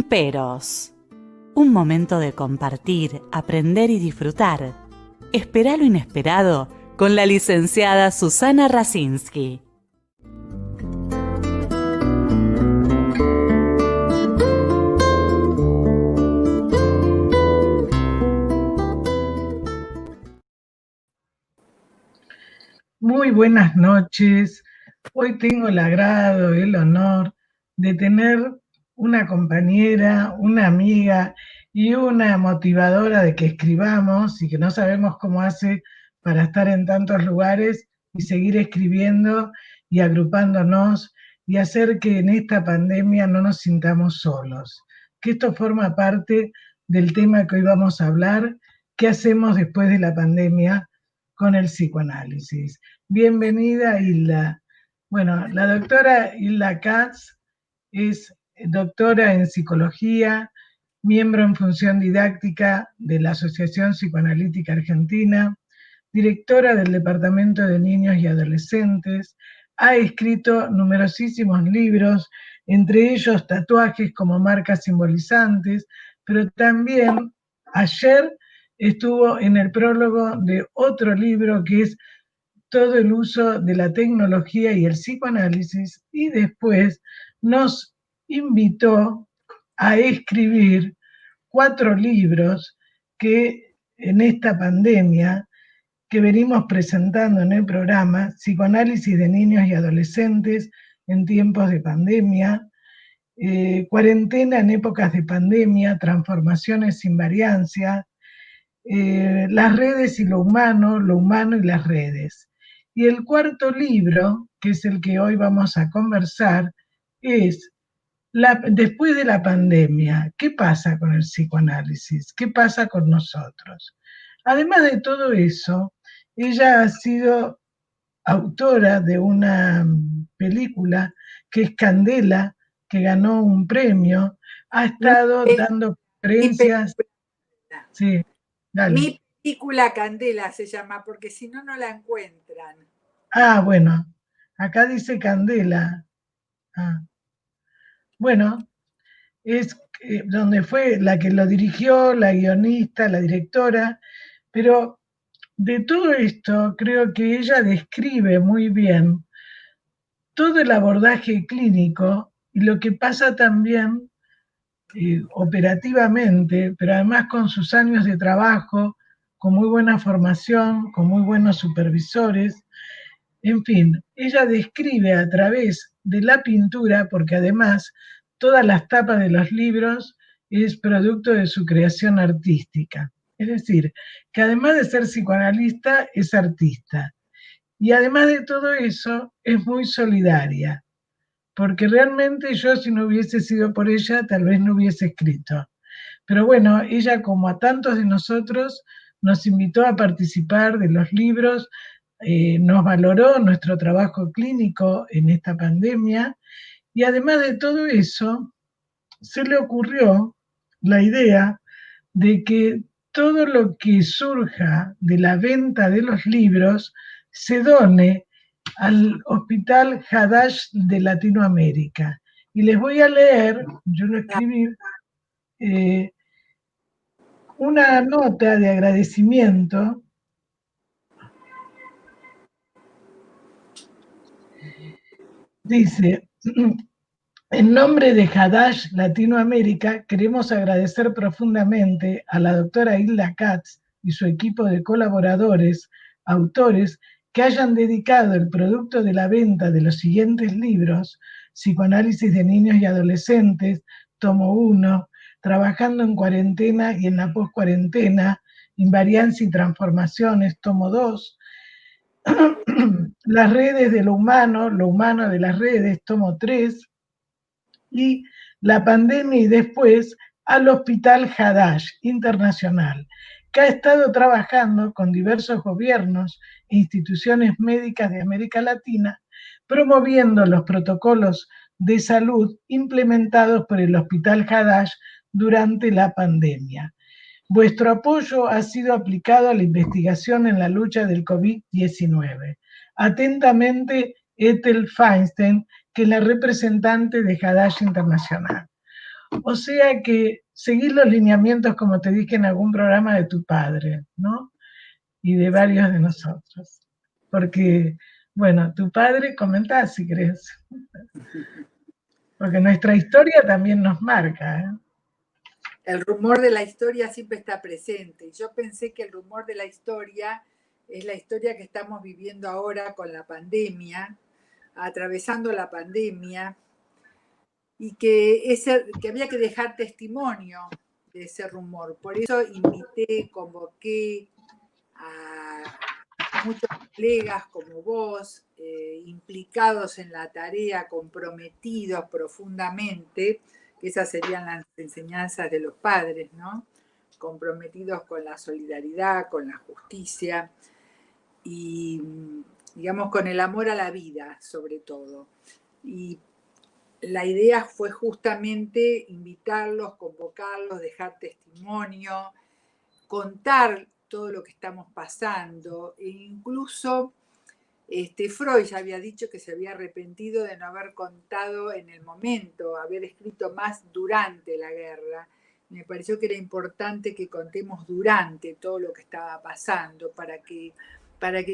Peros. Un momento de compartir, aprender y disfrutar. Espera lo inesperado con la licenciada Susana Rasinski. Muy buenas noches. Hoy tengo el agrado, el honor de tener una compañera, una amiga y una motivadora de que escribamos y que no sabemos cómo hace para estar en tantos lugares y seguir escribiendo y agrupándonos y hacer que en esta pandemia no nos sintamos solos. Que esto forma parte del tema que hoy vamos a hablar, ¿qué hacemos después de la pandemia con el psicoanálisis? Bienvenida, Hilda. Bueno, la doctora Hilda Katz es doctora en psicología, miembro en función didáctica de la Asociación Psicoanalítica Argentina, directora del Departamento de Niños y Adolescentes, ha escrito numerosísimos libros, entre ellos Tatuajes como marcas simbolizantes, pero también ayer estuvo en el prólogo de otro libro que es Todo el uso de la tecnología y el psicoanálisis, y después nos invitó a escribir 4 libros que en esta pandemia que venimos presentando en el programa, Psicoanálisis de niños y adolescentes en tiempos de pandemia, Cuarentena en épocas de pandemia, Transformaciones sin variancia, Las redes y lo humano y las redes. Y el cuarto libro, que es el que hoy vamos a conversar, es después de la pandemia, ¿qué pasa con el psicoanálisis? ¿Qué pasa con nosotros? Además de todo eso, ella ha sido autora de una película que es Candela, que ganó un premio, ha estado dando conferencias. Sí, dale. Mi película Candela se llama, porque si no, no la encuentran. Ah, bueno, acá dice Candela. Ah. Bueno, es donde fue la que lo dirigió, la guionista, la directora, pero de todo esto creo que ella describe muy bien todo el abordaje clínico y lo que pasa también operativamente, pero además con sus años de trabajo, con muy buena formación, con muy buenos supervisores. En fin, ella describe a través de la pintura, porque además todas las tapas de los libros es producto de su creación artística. Es decir, que además de ser psicoanalista, es artista. Y además de todo eso, es muy solidaria, porque realmente yo, si no hubiese sido por ella, tal vez no hubiese escrito. Pero bueno, ella, como a tantos de nosotros, nos invitó a participar de los libros, nos valoró nuestro trabajo clínico en esta pandemia, y además de todo eso, se le ocurrió la idea de que todo lo que surja de la venta de los libros se done al Hospital Hadash de Latinoamérica. Y les voy a leer, yo lo escribí, una nota de agradecimiento. Dice: en nombre de Hadash Latinoamérica, queremos agradecer profundamente a la doctora Hilda Katz y su equipo de colaboradores, autores, que hayan dedicado el producto de la venta de los siguientes libros: Psicoanálisis de niños y adolescentes, tomo 1, Trabajando en cuarentena y en la poscuarentena, Invariancia y transformaciones, tomo 2, Las redes de lo humano de las redes, tomo 3, y La pandemia y después, al Hospital Hadash Internacional, que ha estado trabajando con diversos gobiernos e instituciones médicas de América Latina, promoviendo los protocolos de salud implementados por el Hospital Hadash durante la pandemia. Vuestro apoyo ha sido aplicado a la investigación en la lucha del COVID-19. Atentamente, Ethel Feinstein, que es la representante de Hadash Internacional. O sea que seguir los lineamientos, como te dije en algún programa, de tu padre, ¿no? Y de varios de nosotros. Porque, bueno, tu padre, comentá si querés. Porque nuestra historia también nos marca, ¿eh? El rumor de la historia siempre está presente. Y yo pensé que el rumor de la historia es la historia que estamos viviendo ahora con la pandemia, atravesando la pandemia, y que había que dejar testimonio de ese rumor. Por eso invité, convoqué a muchos colegas como vos, implicados en la tarea, comprometidos profundamente, que esas serían las enseñanzas de los padres, ¿no? Comprometidos con la solidaridad, con la justicia y, digamos, con el amor a la vida, sobre todo. Y la idea fue justamente invitarlos, convocarlos, dejar testimonio, contar todo lo que estamos pasando, e incluso Freud ya había dicho que se había arrepentido de no haber contado en el momento, haber escrito más durante la guerra. Me pareció que era importante que contemos durante todo lo que estaba pasando para que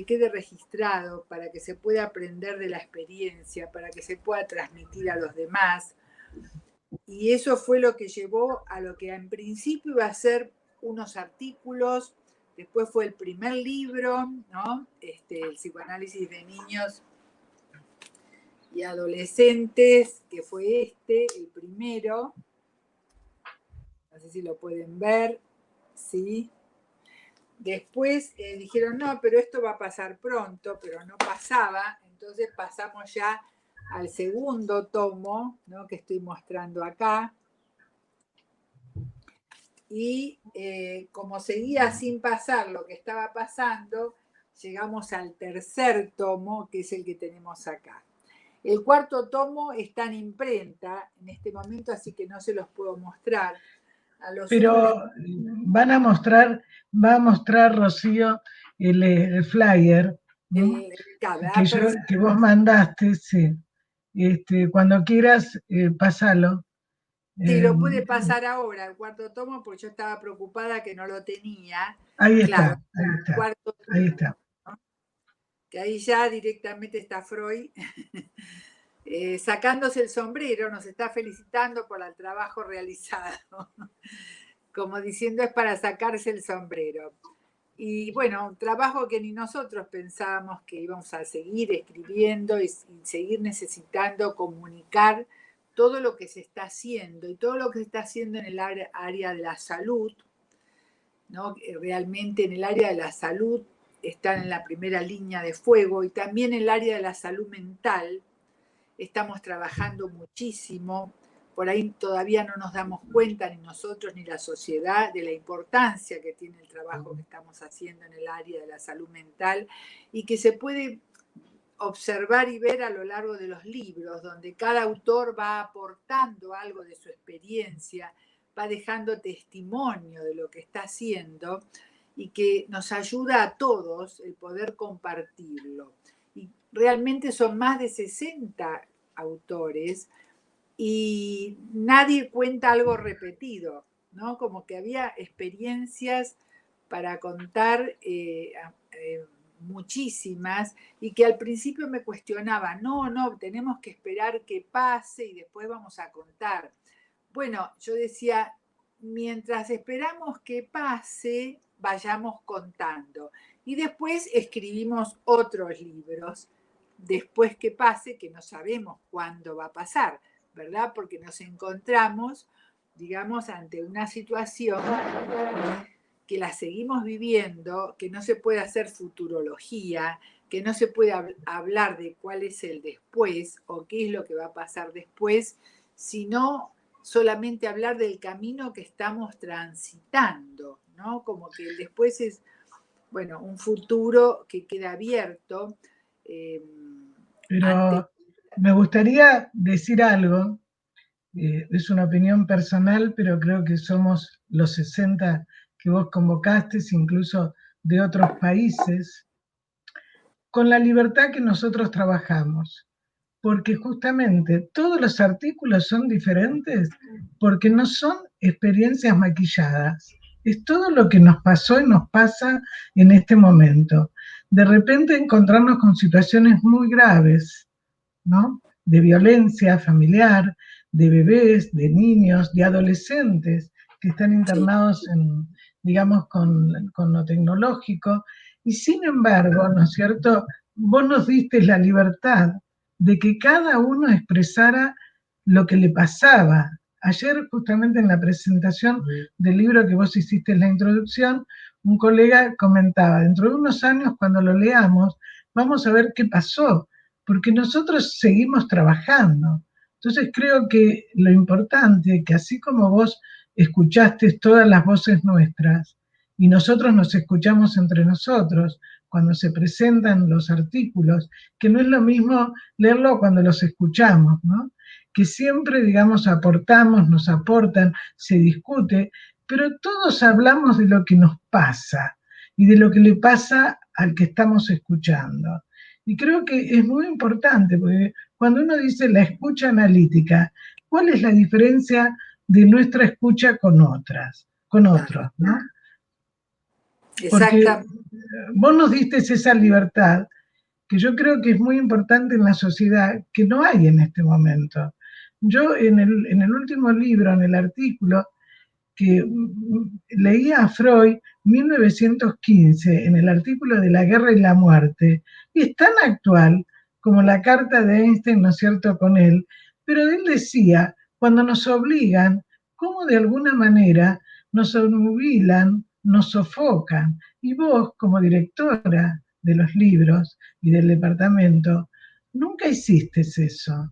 quede registrado, para que se pueda aprender de la experiencia, para que se pueda transmitir a los demás. Y eso fue lo que llevó a lo que en principio iba a ser unos artículos. Después fue el primer libro, ¿no? El psicoanálisis de niños y adolescentes, que fue el primero. No sé si lo pueden ver, ¿sí? Después dijeron, no, pero esto va a pasar pronto, pero no pasaba. Entonces pasamos ya al segundo tomo, ¿no? Que estoy mostrando acá. Y como seguía sin pasar lo que estaba pasando, llegamos al tercer tomo, que es el que tenemos acá. El cuarto tomo está en imprenta en este momento, así que no se los puedo mostrar. Pero va a mostrar Rocío el flyer que vos mandaste, sí. Cuando quieras, pásalo. Sí, lo puede pasar ahora, el cuarto tomo, porque yo estaba preocupada que no lo tenía. Ahí Claro, está, ahí está. Cuarto tomo, ahí está. ¿no? Que ahí ya directamente está Freud sacándose el sombrero, nos está felicitando por el trabajo realizado, como diciendo es para sacarse el sombrero. Y bueno, un trabajo que ni nosotros pensábamos que íbamos a seguir escribiendo y seguir necesitando comunicar todo lo que se está haciendo y todo lo que se está haciendo en el área de la salud, ¿no? Realmente en el área de la salud están en la primera línea de fuego, y también en el área de la salud mental estamos trabajando muchísimo. Por ahí todavía no nos damos cuenta ni nosotros ni la sociedad de la importancia que tiene el trabajo que estamos haciendo en el área de la salud mental, y que se puede observar y ver a lo largo de los libros, donde cada autor va aportando algo de su experiencia, va dejando testimonio de lo que está haciendo, y que nos ayuda a todos el poder compartirlo. Y realmente son más de 60 autores y nadie cuenta algo repetido, ¿no? Como que había experiencias para contar muchísimas, y que al principio me cuestionaba, no, tenemos que esperar que pase y después vamos a contar. Bueno, yo decía, mientras esperamos que pase, vayamos contando. Y después escribimos otros libros, después que pase, que no sabemos cuándo va a pasar, ¿verdad? Porque nos encontramos, digamos, ante una situación que la seguimos viviendo, que no se puede hacer futurología, que no se puede hablar de cuál es el después o qué es lo que va a pasar después, sino solamente hablar del camino que estamos transitando, ¿no? Como que el después es, bueno, un futuro que queda abierto. Pero me gustaría decir algo, es una opinión personal, pero creo que somos los 60 que vos convocaste, incluso de otros países, con la libertad que nosotros trabajamos. porque justamente todos los artículos son diferentes, porque no son experiencias maquilladas. Es todo lo que nos pasó y nos pasa en este momento. De repente encontrarnos con situaciones muy graves, ¿no? De violencia familiar, de bebés, de niños, de adolescentes que están internados en, digamos, con lo tecnológico. Y sin embargo, ¿no es cierto? Vos nos diste la libertad de que cada uno expresara lo que le pasaba. Ayer, justamente en la presentación del libro que vos hiciste en la introducción, un colega comentaba, dentro de unos años, cuando lo leamos, vamos a ver qué pasó, porque nosotros seguimos trabajando. Entonces creo que lo importante, que así como vos escuchaste todas las voces nuestras y nosotros nos escuchamos entre nosotros cuando se presentan los artículos, que no es lo mismo leerlo cuando los escuchamos, ¿no? Que siempre, digamos, aportamos, nos aportan, se discute, pero todos hablamos de lo que nos pasa y de lo que le pasa al que estamos escuchando. Y creo que es muy importante, porque cuando uno dice la escucha analítica, ¿cuál es la diferencia de nuestra escucha con otras, con otros, ¿no? Porque vos nos diste esa libertad que yo creo que es muy importante en la sociedad, que no hay en este momento. Yo en el último libro, en el artículo, que leía a Freud 1915 en el artículo de La guerra y la muerte, y es tan actual como la carta de Einstein, ¿no es cierto?, con él, pero él decía, cuando nos obligan, cómo de alguna manera nos obnubilan, nos sofocan, y vos, como directora de los libros y del departamento, nunca hiciste eso.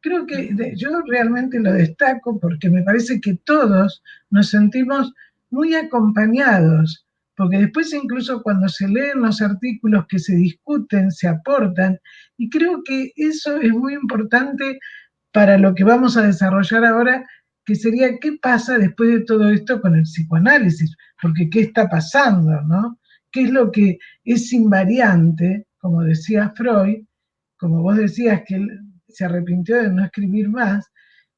Creo que yo realmente lo destaco porque me parece que todos nos sentimos muy acompañados, porque después incluso cuando se leen los artículos que se discuten, se aportan, y creo que eso es muy importante para lo que vamos a desarrollar ahora, que sería qué pasa después de todo esto con el psicoanálisis, porque qué está pasando, ¿no? ¿Qué es lo que es invariante, como decía Freud, como vos decías que él se arrepintió de no escribir más,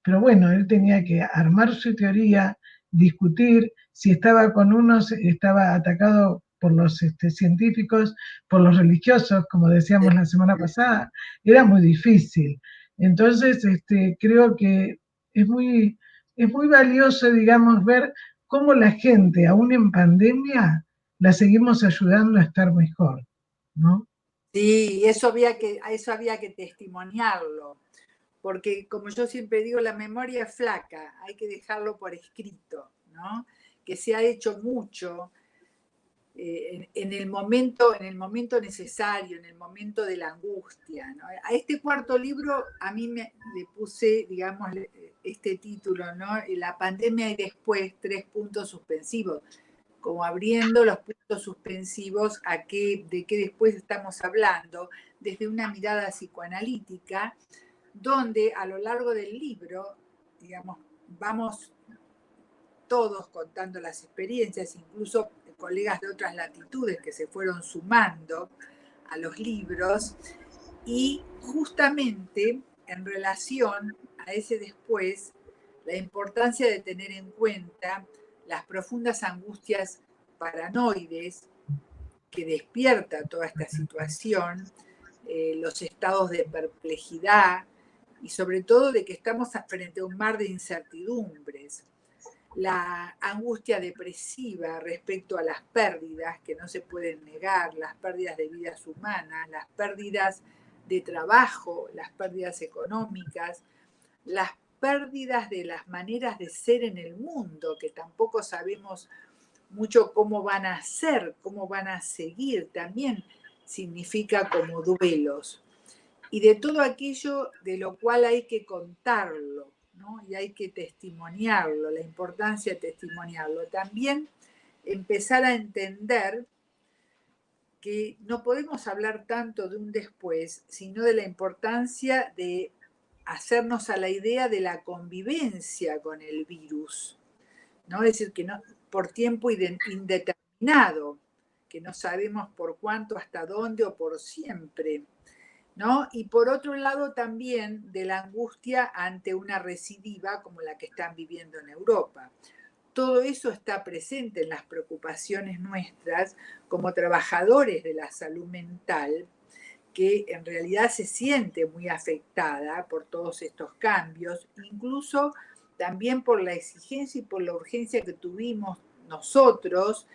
pero bueno, él tenía que armar su teoría, discutir, si estaba con unos, estaba atacado por los científicos, por los religiosos, como decíamos la semana pasada, era muy difícil. Entonces, creo que es muy valioso, digamos, ver cómo la gente, aún en pandemia, la seguimos ayudando a estar mejor, ¿no? Sí, eso había que testimoniarlo, porque como yo siempre digo, la memoria es flaca, hay que dejarlo por escrito, ¿no? Que se ha hecho mucho en el momento necesario, en el momento de la angustia, ¿no? A este cuarto libro a mí le puse, digamos, este título, ¿no? La pandemia y después, 3 puntos suspensivos, como abriendo los puntos suspensivos de qué después estamos hablando, desde una mirada psicoanalítica, donde a lo largo del libro, digamos, vamos todos contando las experiencias, incluso colegas de otras latitudes que se fueron sumando a los libros, y justamente en relación a ese después, la importancia de tener en cuenta las profundas angustias paranoides que despierta toda esta situación, los estados de perplejidad y sobre todo de que estamos frente a un mar de incertidumbres, la angustia depresiva respecto a las pérdidas que no se pueden negar, las pérdidas de vidas humanas, las pérdidas de trabajo, las pérdidas económicas, las pérdidas de las maneras de ser en el mundo, que tampoco sabemos mucho cómo van a ser, cómo van a seguir, también significa como duelos. Y de todo aquello de lo cual hay que contarlo, ¿no? Y hay que testimoniarlo, la importancia de testimoniarlo. También empezar a entender que no podemos hablar tanto de un después, sino de la importancia de hacernos a la idea de la convivencia con el virus, ¿no? Es decir, que no, por tiempo indeterminado, que no sabemos por cuánto, hasta dónde o por siempre. ¿no? Y por otro lado también de la angustia ante una recidiva como la que están viviendo en Europa. Todo eso está presente en las preocupaciones nuestras como trabajadores de la salud mental, que en realidad se siente muy afectada por todos estos cambios, incluso también por la exigencia y por la urgencia que tuvimos nosotros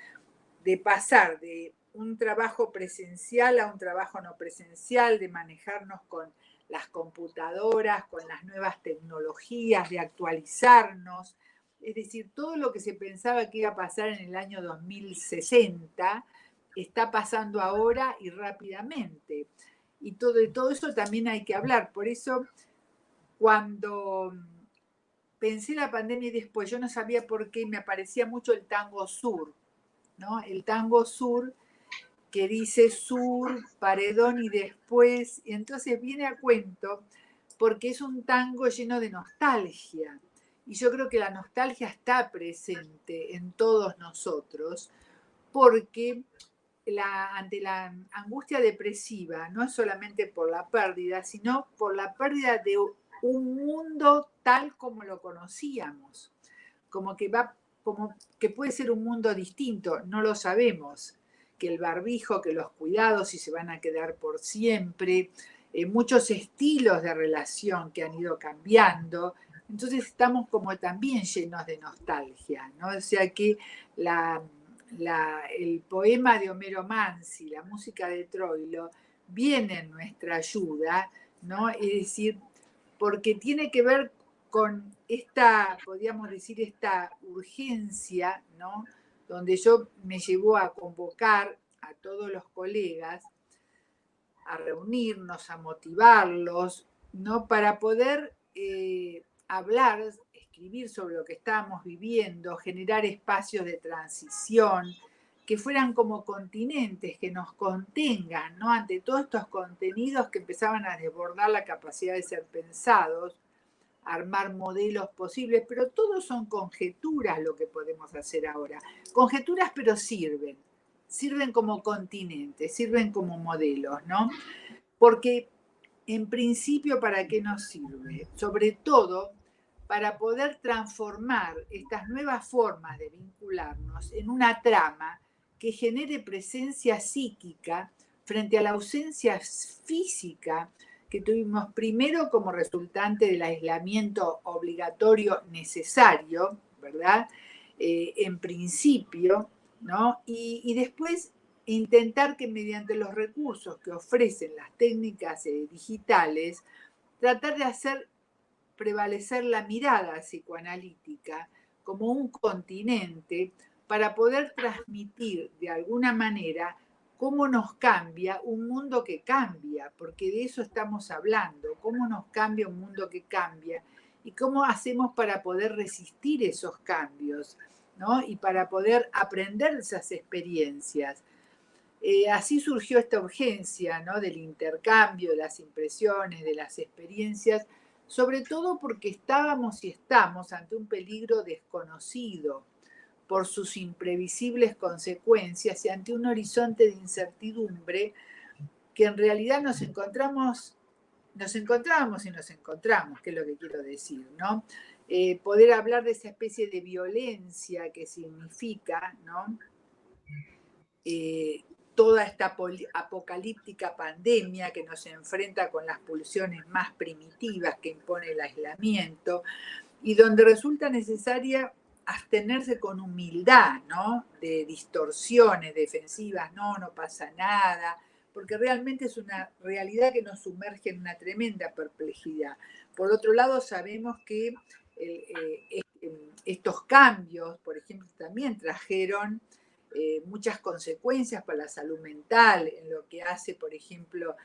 de pasar de un trabajo presencial a un trabajo no presencial, de manejarnos con las computadoras, con las nuevas tecnologías, de actualizarnos. Es decir, todo lo que se pensaba que iba a pasar en el año 2060 está pasando ahora y rápidamente. Y de todo eso también hay que hablar. Por eso, cuando pensé la pandemia y después, yo no sabía por qué me aparecía mucho el tango sur, ¿no? El tango sur que dice sur, paredón y después, y entonces viene a cuento porque es un tango lleno de nostalgia. Y yo creo que la nostalgia está presente en todos nosotros, porque ante la angustia depresiva, no es solamente por la pérdida, sino por la pérdida de un mundo tal como lo conocíamos, como que puede ser un mundo distinto, no lo sabemos, que el barbijo, que los cuidados, si se van a quedar por siempre, muchos estilos de relación que han ido cambiando. Entonces estamos como también llenos de nostalgia, ¿no? O sea que el poema de Homero Mansi, la música de Troilo, viene en nuestra ayuda, ¿no? Es decir, porque tiene que ver con esta, podríamos decir, esta urgencia, ¿no? Donde yo me llevó a convocar a todos los colegas a reunirnos, a motivarlos, ¿no? Para poder hablar, escribir sobre lo que estábamos viviendo, generar espacios de transición, que fueran como continentes, que nos contengan, ¿no? Ante todos estos contenidos que empezaban a desbordar la capacidad de ser pensados, armar modelos posibles, pero todos son conjeturas lo que podemos hacer ahora. Conjeturas, pero sirven como continentes, sirven como modelos, ¿no? Porque en principio, ¿para qué nos sirve? Sobre todo para poder transformar estas nuevas formas de vincularnos en una trama que genere presencia psíquica frente a la ausencia física que tuvimos primero como resultante del aislamiento obligatorio necesario, ¿verdad? En principio, ¿no? Y después intentar que mediante los recursos que ofrecen las técnicas digitales, tratar de hacer prevalecer la mirada psicoanalítica como un continente para poder transmitir de alguna manera cómo nos cambia un mundo que cambia, porque de eso estamos hablando, cómo nos cambia un mundo que cambia y cómo hacemos para poder resistir esos cambios, ¿no? Y para poder aprender esas experiencias. Así surgió esta urgencia, ¿no? Del intercambio, de las impresiones, de las experiencias, sobre todo porque estábamos y estamos ante un peligro desconocido por sus imprevisibles consecuencias y ante un horizonte de incertidumbre que en realidad nos encontrábamos y nos encontramos, que es lo que quiero decir, ¿no? Poder hablar de esa especie de violencia que significa, ¿no? Toda esta apocalíptica pandemia que nos enfrenta con las pulsiones más primitivas que impone el aislamiento y donde resulta necesaria abstenerse con humildad, ¿no? De distorsiones defensivas, no pasa nada, porque realmente es una realidad que nos sumerge en una tremenda perplejidad. Por otro lado, sabemos que estos cambios, por ejemplo, también trajeron muchas consecuencias para la salud mental, en lo que hace, por ejemplo,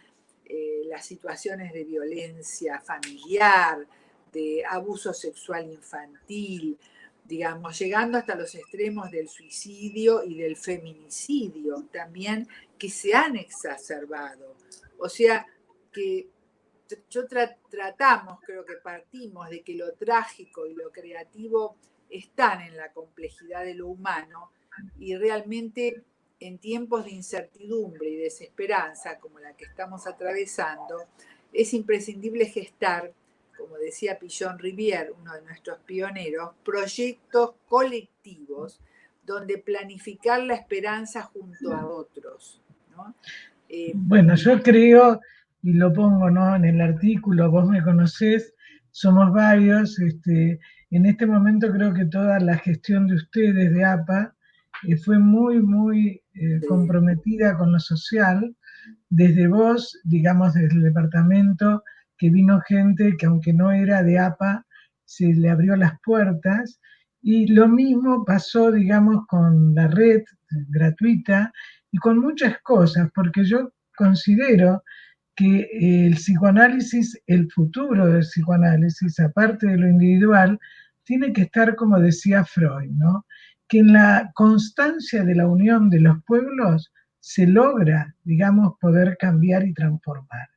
las situaciones de violencia familiar, de abuso sexual infantil, digamos, llegando hasta los extremos del suicidio y del feminicidio también, que se han exacerbado. O sea, que tratamos, creo que partimos de que lo trágico y lo creativo están en la complejidad de lo humano y realmente en tiempos de incertidumbre y desesperanza como la que estamos atravesando, es imprescindible gestar, como decía Pillon Rivière, uno de nuestros pioneros, proyectos colectivos donde planificar la esperanza junto a otros, ¿no? Bueno, yo creo, y lo pongo, ¿no?, en el artículo, vos me conocés, somos varios, en este momento creo que toda la gestión de ustedes de APA fue muy comprometida con lo social, desde vos, digamos, desde el departamento, que vino gente que aunque no era de APA, se le abrió las puertas, y lo mismo pasó, digamos, con la red gratuita y con muchas cosas, porque yo considero que el psicoanálisis, el futuro del psicoanálisis, aparte de lo individual, tiene que estar, como decía Freud, ¿no?, que en la constancia de la unión de los pueblos se logra, digamos, poder cambiar y transformar.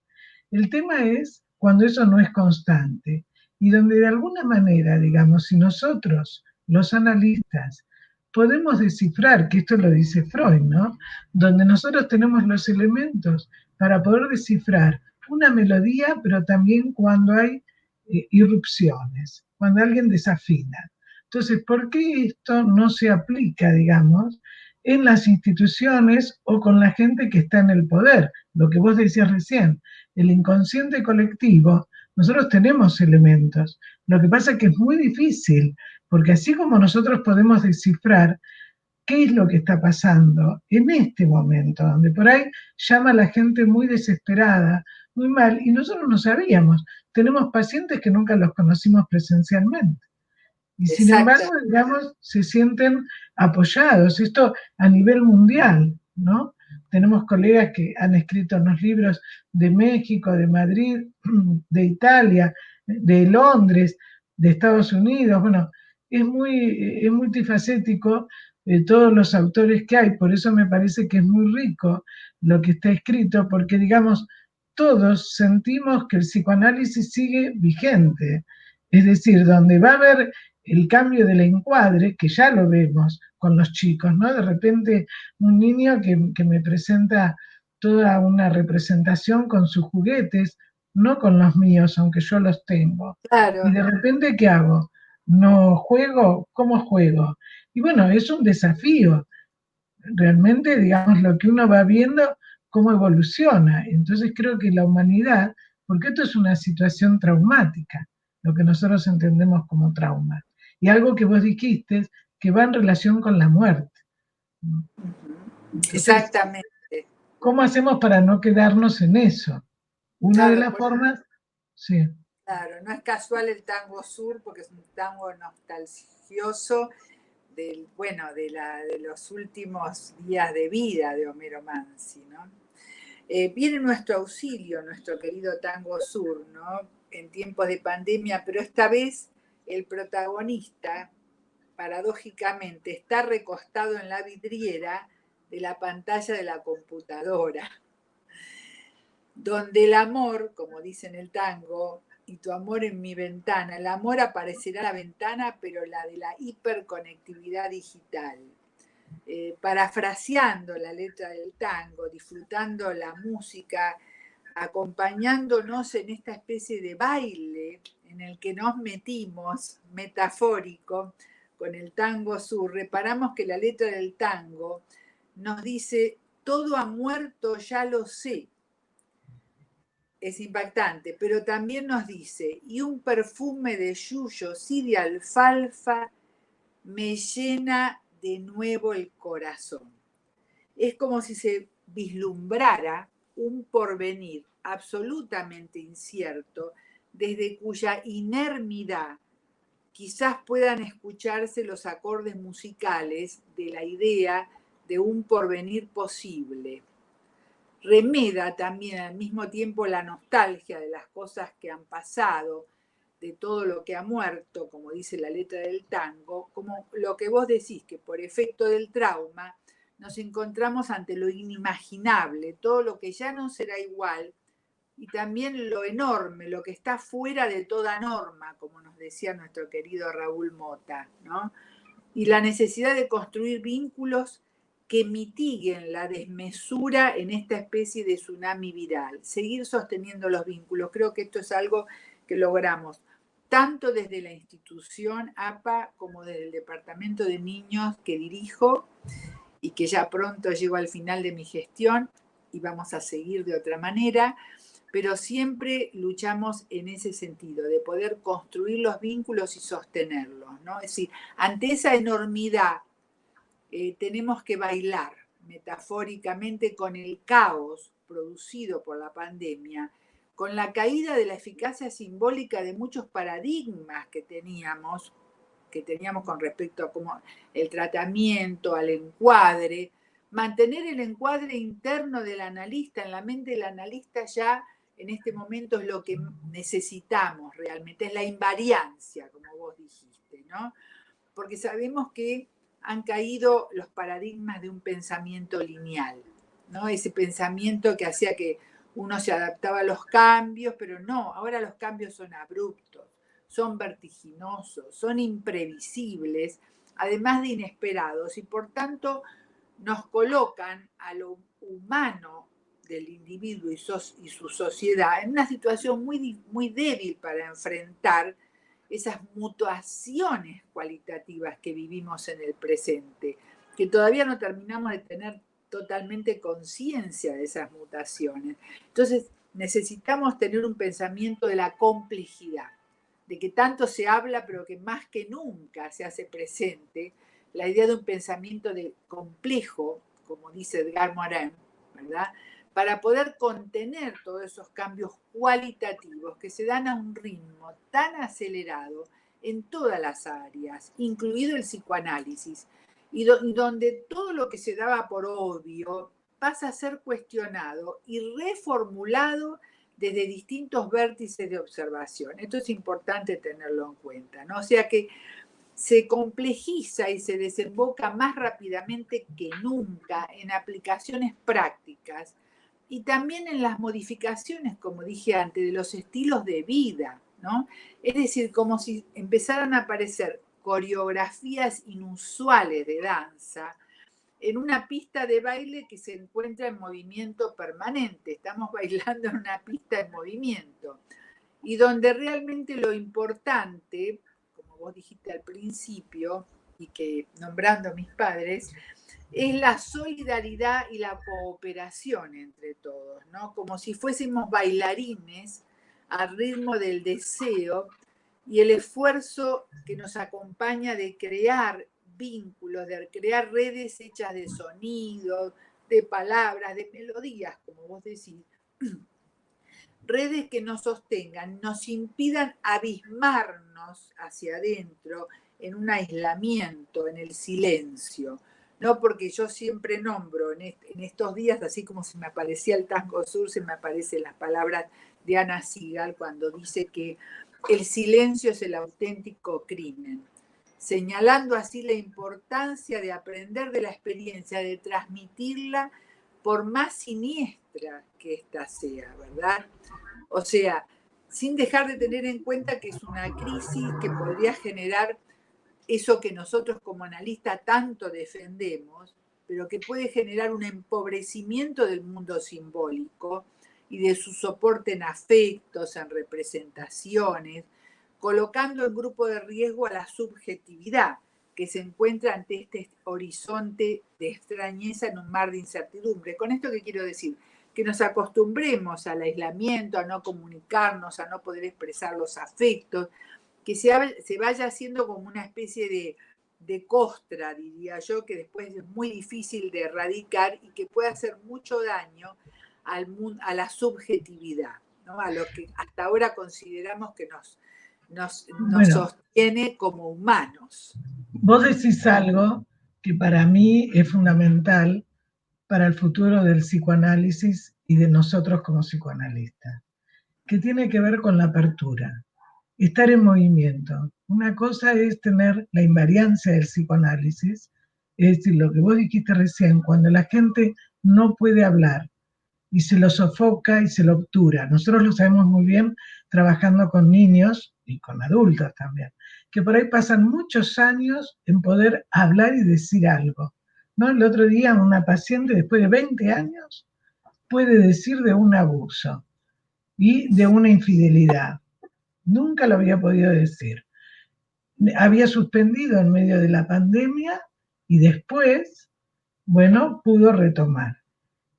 El tema es cuando eso no es constante y donde de alguna manera, digamos, si nosotros, los analistas, podemos descifrar, que esto lo dice Freud, ¿no?, donde nosotros tenemos los elementos para poder descifrar una melodía, pero también cuando hay irrupciones, cuando alguien desafina. Entonces, ¿por qué esto no se aplica, digamos, en las instituciones o con la gente que está en el poder? Lo que vos decías recién, el inconsciente colectivo, nosotros tenemos elementos. Lo que pasa es que es muy difícil, porque así como nosotros podemos descifrar qué es lo que está pasando en este momento, donde por ahí llama a la gente muy desesperada, muy mal, y nosotros no sabíamos. Tenemos pacientes que nunca los conocimos presencialmente. Y sin embargo, Exacto. digamos, se sienten apoyados. Esto a nivel mundial, ¿no? Tenemos colegas que han escrito unos libros de México, de Madrid, de Italia, de Londres, de Estados Unidos. Bueno, es multifacético todos los autores que hay. Por eso me parece que es muy rico lo que está escrito, porque, digamos, todos sentimos que el psicoanálisis sigue vigente. Es decir, donde va a haber el cambio del encuadre, que ya lo vemos con los chicos, ¿no? De repente un niño que me presenta toda una representación con sus juguetes, no con los míos, aunque yo los tengo. Y Claro. de repente, ¿qué hago? ¿No juego? ¿Cómo juego? Y bueno, es un desafío. Realmente, digamos, lo que uno va viendo, cómo evoluciona. Entonces creo que la humanidad, porque esto es una situación traumática, lo que nosotros entendemos como trauma, y algo que vos dijiste, que va en relación con la muerte. Entonces, Exactamente. ¿cómo hacemos para no quedarnos en eso? Una de Claro, las formas, sí. claro, no es casual el tango sur porque es un tango nostalgioso bueno, de los últimos días de vida de Homero Mansi, ¿no? Viene nuestro auxilio, nuestro querido tango sur, ¿no?, en tiempos de pandemia, pero esta vez el protagonista, paradójicamente, está recostado en la vidriera de la pantalla de la computadora, donde el amor, como dice en el tango, y tu amor en mi ventana, el amor aparecerá en la ventana, pero la de la hiperconectividad digital. Parafraseando la letra del tango, disfrutando la música, acompañándonos en esta especie de baile en el que nos metimos, metafórico, con el tango sur, reparamos que la letra del tango nos dice, todo ha muerto, ya lo sé. Es impactante, pero también nos dice, y un perfume de yuyos y de alfalfa me llena de nuevo el corazón. Es como si se vislumbrara un porvenir absolutamente incierto, desde cuya inermidad quizás puedan escucharse los acordes musicales de la idea de un porvenir posible. Remeda también al mismo tiempo la nostalgia de las cosas que han pasado, de todo lo que ha muerto, como dice la letra del tango, como lo que vos decís, que por efecto del trauma nos encontramos ante lo inimaginable, todo lo que ya no será igual, y también lo enorme, lo que está fuera de toda norma, como nos decía nuestro querido Raúl Mota, ¿no? Y la necesidad de construir vínculos que mitiguen la desmesura en esta especie de tsunami viral. Seguir sosteniendo los vínculos. Creo que esto es algo que logramos tanto desde la institución APA como desde el Departamento de Niños que dirijo y que ya pronto llego al final de mi gestión y vamos a seguir de otra manera, pero siempre luchamos en ese sentido, de poder construir los vínculos y sostenerlos, ¿no? Es decir, ante esa enormidad tenemos que bailar metafóricamente con el caos producido por la pandemia, con la caída de la eficacia simbólica de muchos paradigmas que teníamos con respecto a cómo el tratamiento, al encuadre, mantener el encuadre interno del analista, en la mente del analista ya en este momento es lo que necesitamos realmente, es la invariancia, como vos dijiste, ¿no? Porque sabemos que han caído los paradigmas de un pensamiento lineal, ¿no? Ese pensamiento que hacía que uno se adaptaba a los cambios, pero no, ahora los cambios son abruptos, son vertiginosos, son imprevisibles, además de inesperados, y por tanto nos colocan a lo humano del individuo y su sociedad en una situación muy débil para enfrentar esas mutaciones cualitativas que vivimos en el presente, que todavía no terminamos de tener totalmente conciencia de esas mutaciones. Entonces, necesitamos tener un pensamiento de la complejidad, de que tanto se habla, pero que más que nunca se hace presente la idea de un pensamiento de complejo, como dice Edgar Morin, ¿verdad? Para poder contener todos esos cambios cualitativos que se dan a un ritmo tan acelerado en todas las áreas, incluido el psicoanálisis, y donde todo lo que se daba por obvio pasa a ser cuestionado y reformulado desde distintos vértices de observación. Esto es importante tenerlo en cuenta, ¿no? O sea que se complejiza y se desemboca más rápidamente que nunca en aplicaciones prácticas y también en las modificaciones, como dije antes, de los estilos de vida, ¿no? Es decir, como si empezaran a aparecer coreografías inusuales de danza en una pista de baile que se encuentra en movimiento permanente. Estamos bailando en una pista en movimiento y donde realmente lo importante, como vos dijiste al principio, y que nombrando a mis padres, es la solidaridad y la cooperación entre todos, ¿no? Como si fuésemos bailarines al ritmo del deseo y el esfuerzo que nos acompaña de crear vínculos, de crear redes hechas de sonidos, de palabras, de melodías, como vos decís, redes que nos sostengan, nos impidan abismarnos hacia adentro en un aislamiento, en el silencio. No, porque yo siempre nombro en estos días, así como se me aparecía el Tango Sur, se me aparecen las palabras de Ana Sigal cuando dice que el silencio es el auténtico crimen, señalando así la importancia de aprender de la experiencia, de transmitirla por más siniestra que ésta sea, ¿verdad? O sea, sin dejar de tener en cuenta que es una crisis que podría generar eso que nosotros como analistas tanto defendemos, pero que puede generar un empobrecimiento del mundo simbólico y de su soporte en afectos, en representaciones, colocando en grupo de riesgo a la subjetividad que se encuentra ante este horizonte de extrañeza en un mar de incertidumbre. ¿Con esto qué quiero decir? Que nos acostumbremos al aislamiento, a no comunicarnos, a no poder expresar los afectos, que se vaya haciendo como una especie de costra, diría yo, que después es muy difícil de erradicar y que puede hacer mucho daño al mundo, a la subjetividad, ¿no? A lo que hasta ahora consideramos que nos sostiene como humanos. Vos decís algo que para mí es fundamental para el futuro del psicoanálisis y de nosotros como psicoanalistas, que tiene que ver con la apertura, estar en movimiento. Una cosa es tener la invariancia del psicoanálisis, es decir, lo que vos dijiste recién, cuando la gente no puede hablar y se lo sofoca y se lo obtura. Nosotros lo sabemos muy bien trabajando con niños y con adultos también, que por ahí pasan muchos años en poder hablar y decir algo. ¿no? El otro día una paciente, después de 20 años, puede decir de un abuso y de una infidelidad. Nunca lo había podido decir. Había suspendido en medio de la pandemia y después, bueno, pudo retomar.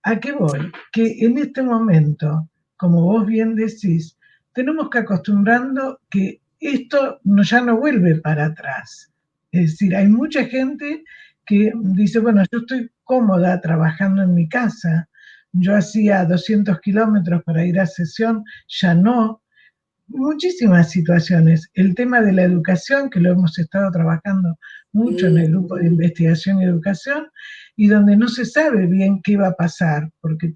¿A qué voy? Que en este momento, como vos bien decís, tenemos que acostumbrando que esto ya no vuelve para atrás. Es decir, hay mucha gente que dice, bueno, yo estoy cómoda trabajando en mi casa, yo hacía 200 kilómetros para ir a sesión, ya no, muchísimas situaciones. El tema de la educación, que lo hemos estado trabajando mucho en Sí, el grupo de investigación y educación, y donde no se sabe bien qué va a pasar, porque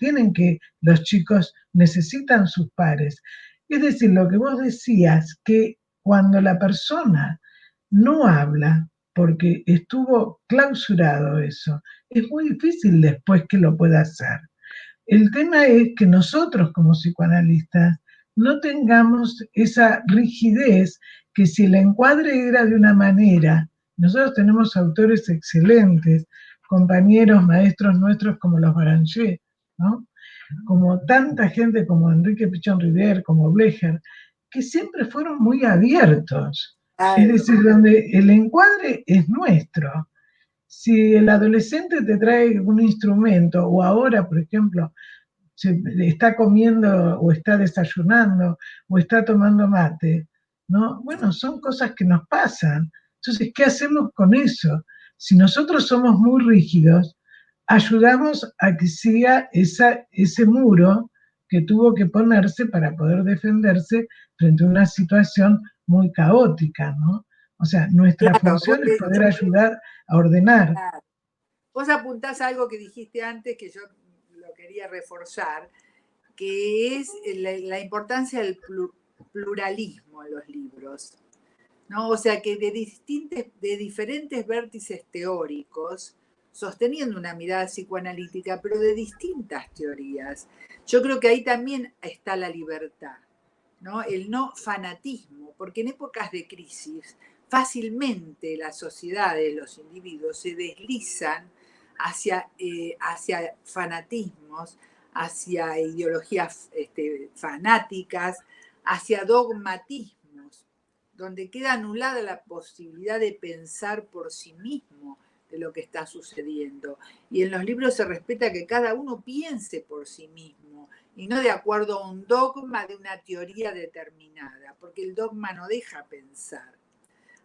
los chicos necesitan sus pares. Es decir, lo que vos decías, que cuando la persona no habla, porque estuvo clausurado eso, es muy difícil después que lo pueda hacer. El tema es que nosotros como psicoanalistas no tengamos esa rigidez que si el encuadre era de una manera, nosotros tenemos autores excelentes, compañeros, maestros nuestros como los Baranger, ¿no? Como tanta gente como Enrique Pichón Rivière, como Blecher, que siempre fueron muy abiertos. Es claro, decir, donde el encuadre es nuestro. Si el adolescente te trae un instrumento, o ahora, por ejemplo, se está comiendo o está desayunando o está tomando mate, ¿no? Bueno, son cosas que nos pasan. Entonces, ¿qué hacemos con eso? Si nosotros somos muy rígidos, ayudamos a que siga ese muro que tuvo que ponerse para poder defenderse frente a una situación muy caótica, ¿no? O sea, nuestra claro. función es poder ayudar a ordenar. Claro. Vos apuntás a algo que dijiste antes que yo lo quería reforzar, que es la importancia del pluralismo en los libros, ¿no? O sea que de diferentes vértices teóricos, sosteniendo una mirada psicoanalítica, pero de distintas teorías. Yo creo que ahí también está la libertad, ¿no? El no fanatismo, porque en épocas de crisis fácilmente las sociedades, los individuos se deslizan hacia fanatismos, hacia ideologías fanáticas, hacia dogmatismos, donde queda anulada la posibilidad de pensar por sí mismo de lo que está sucediendo. Y en los libros se respeta que cada uno piense por sí mismo y no de acuerdo a un dogma de una teoría determinada, porque el dogma no deja pensar,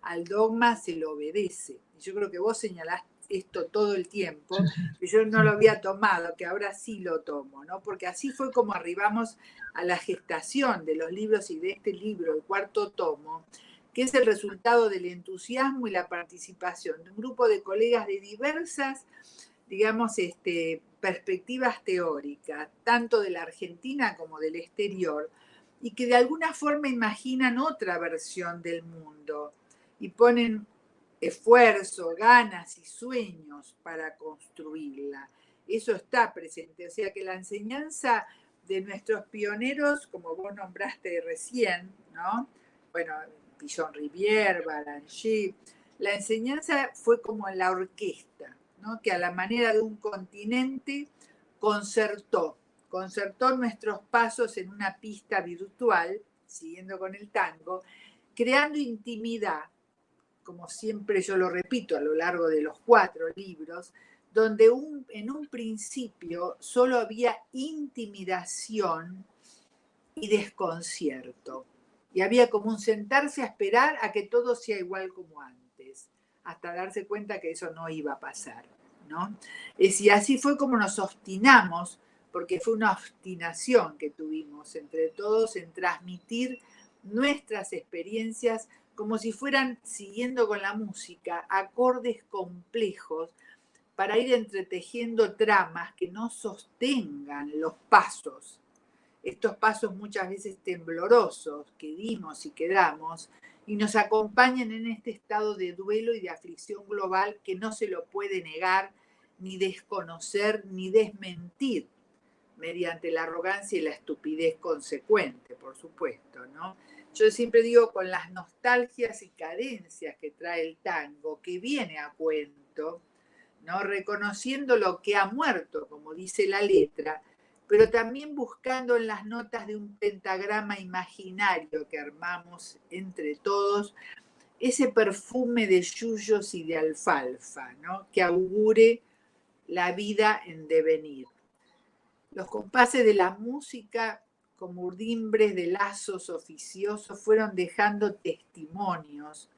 al dogma se lo obedece. Y yo creo que vos señalás esto todo el tiempo, que yo no lo había tomado, que ahora sí lo tomo, ¿no? Porque así fue como arribamos a la gestación de los libros y de este libro, el cuarto tomo, que es el resultado del entusiasmo y la participación de un grupo de colegas de diversas, digamos, perspectivas teóricas, tanto de la Argentina como del exterior, y que de alguna forma imaginan otra versión del mundo y ponen esfuerzo, ganas y sueños para construirla. Eso está presente, o sea que la enseñanza de nuestros pioneros, como vos nombraste recién, ¿no? Bueno, Pichón Rivière, Baranger, la enseñanza fue como en la orquesta, ¿no? Que a la manera de un continente concertó nuestros pasos en una pista virtual, siguiendo con el tango, creando intimidad, como siempre yo lo repito a lo largo de los 4 libros, donde en un principio solo había intimidación y desconcierto. Y había como un sentarse a esperar a que todo sea igual como antes, hasta darse cuenta que eso no iba a pasar, ¿no? Y así fue como nos obstinamos, porque fue una obstinación que tuvimos entre todos en transmitir nuestras experiencias como si fueran, siguiendo con la música, acordes complejos para ir entretejiendo tramas que no sostengan los pasos, estos pasos muchas veces temblorosos que dimos y que damos, y nos acompañan en este estado de duelo y de aflicción global que no se lo puede negar, ni desconocer, ni desmentir, mediante la arrogancia y la estupidez consecuente, por supuesto, ¿no? Yo siempre digo, con las nostalgias y carencias que trae el tango, que viene a cuento, ¿no? Reconociendo lo que ha muerto, como dice la letra, pero también buscando en las notas de un pentagrama imaginario que armamos entre todos ese perfume de yuyos y de alfalfa, ¿no? Que augure la vida en devenir. Los compases de la música, como urdimbres de lazos oficiosos, fueron dejando testimonios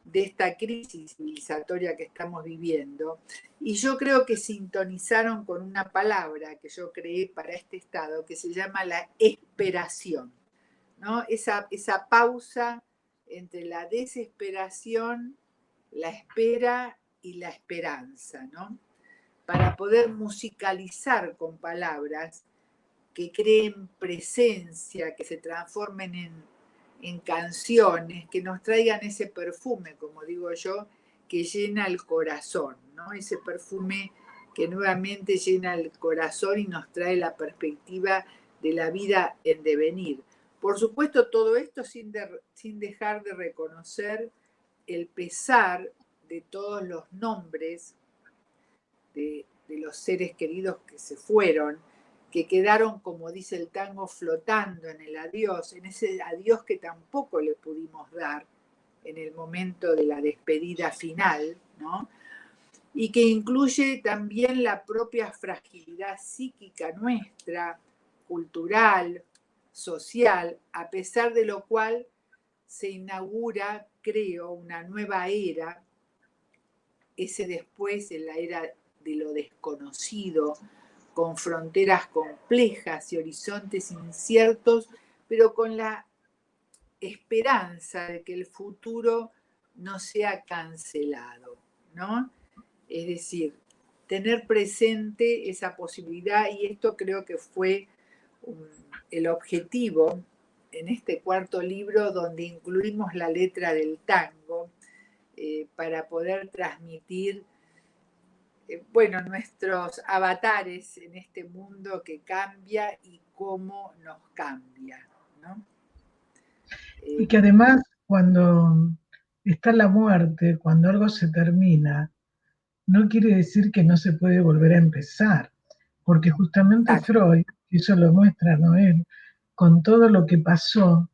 de esta crisis civilizatoria que estamos viviendo. Y yo creo que sintonizaron con una palabra que yo creé para este estado, que se llama la esperación, ¿no? Esa pausa entre la desesperación, la espera y la esperanza, ¿no? Para poder musicalizar con palabras que creen presencia, que se transformen en canciones, que nos traigan ese perfume, como digo yo, que llena el corazón, ¿no? Ese perfume que nuevamente llena el corazón y nos trae la perspectiva de la vida en devenir. Por supuesto, todo esto sin dejar de reconocer el pesar de todos los nombres de los seres queridos que se fueron, que quedaron, como dice el tango, flotando en el adiós, en ese adiós que tampoco le pudimos dar en el momento de la despedida final, ¿no? Y que incluye también la propia fragilidad psíquica nuestra, cultural, social, a pesar de lo cual se inaugura, creo, una nueva era, ese después en la era de lo desconocido, con fronteras complejas y horizontes inciertos, pero con la esperanza de que el futuro no sea cancelado, ¿no? Es decir, tener presente esa posibilidad, y esto creo que fue el objetivo en este cuarto libro, donde incluimos la letra del tango, para poder transmitir bueno, nuestros avatares en este mundo que cambia y cómo nos cambia, ¿no? Y que además cuando está la muerte, cuando algo se termina, no quiere decir que no se puede volver a empezar, porque justamente Freud, eso lo muestra Noel, con todo lo que pasó,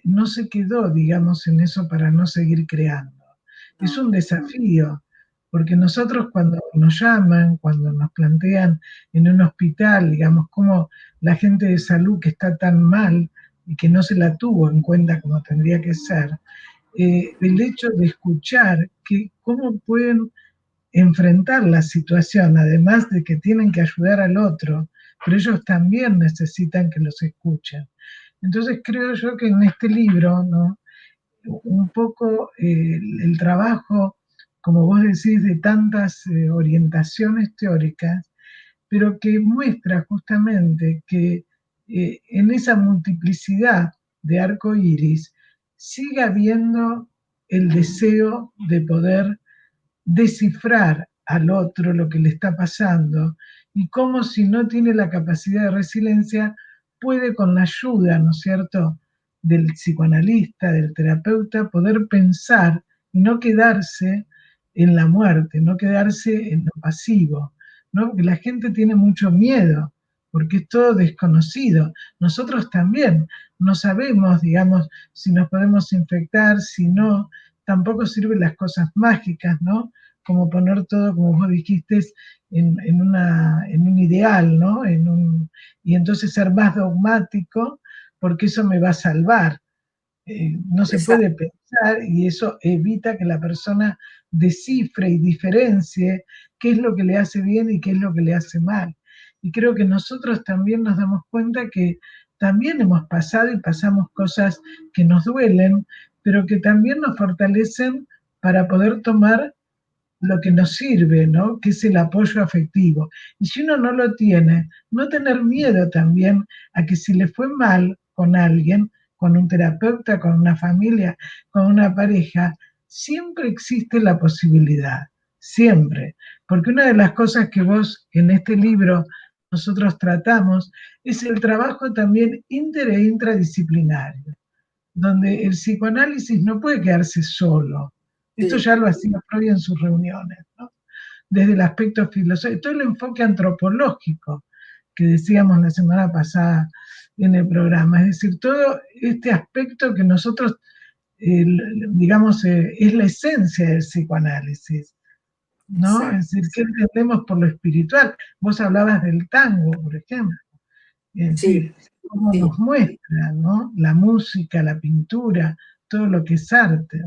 no se quedó, digamos, en eso para no seguir creando. No. Es un desafío, porque nosotros cuando nos llaman, cuando nos plantean en un hospital, digamos, cómo la gente de salud que está tan mal y que no se la tuvo en cuenta como tendría que ser, el hecho de escuchar que cómo pueden enfrentar la situación, además de que tienen que ayudar al otro, pero ellos también necesitan que los escuchen. Entonces creo yo que en este libro, ¿no? Un poco el trabajo, como vos decís, de tantas orientaciones teóricas, pero que muestra justamente que en esa multiplicidad de arco iris sigue habiendo el deseo de poder descifrar al otro lo que le está pasando y cómo si no tiene la capacidad de resiliencia puede con la ayuda, ¿no es cierto?, del psicoanalista, del terapeuta, poder pensar y no quedarse en la muerte, no quedarse en lo pasivo, ¿no? Porque la gente tiene mucho miedo, porque es todo desconocido. Nosotros también no sabemos, digamos, si nos podemos infectar, si no, tampoco sirven las cosas mágicas, ¿no? Como poner todo, como vos dijiste, en un ideal, ¿no? Y entonces ser más dogmático, porque eso me va a salvar. No se puede pensar y eso evita que la persona descifre y diferencie qué es lo que le hace bien y qué es lo que le hace mal. Y creo que nosotros también nos damos cuenta que también hemos pasado y pasamos cosas que nos duelen, pero que también nos fortalecen para poder tomar lo que nos sirve, ¿no? Que es el apoyo afectivo. Y si uno no lo tiene, no tener miedo también a que si le fue mal con alguien, con un terapeuta, con una familia, con una pareja, siempre existe la posibilidad, siempre. Porque una de las cosas que vos en este libro nosotros tratamos es el trabajo también inter e intradisciplinario, donde el psicoanálisis no puede quedarse solo. Esto ya lo hacía Freud en sus reuniones, ¿no? desde el aspecto filosófico, todo el enfoque antropológico que decíamos la semana pasada en el programa, es decir, todo este aspecto que nosotros, digamos, es la esencia del psicoanálisis, ¿no? Exacto. Es decir, ¿qué entendemos por lo espiritual? Vos hablabas del tango, por ejemplo, es Sí, decir, cómo sí. nos muestra, ¿no? La música, la pintura, todo lo que es arte.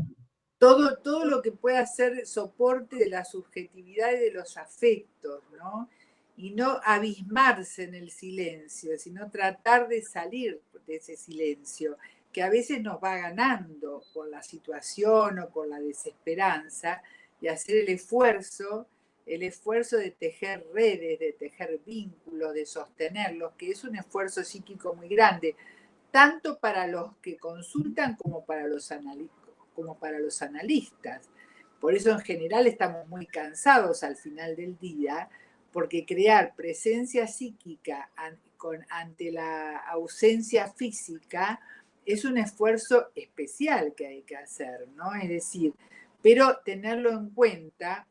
Todo lo que pueda ser soporte de la subjetividad y de los afectos, ¿no? Y no abismarse en el silencio, sino tratar de salir de ese silencio, que a veces nos va ganando por la situación o por la desesperanza, y hacer el esfuerzo de tejer redes, de tejer vínculos, de sostenerlos, que es un esfuerzo psíquico muy grande, tanto para los que consultan como para los analistas. Por eso en general estamos muy cansados al final del día, porque crear presencia psíquica ante la ausencia física es un esfuerzo especial que hay que hacer, ¿no? Es decir, pero tenerlo en cuenta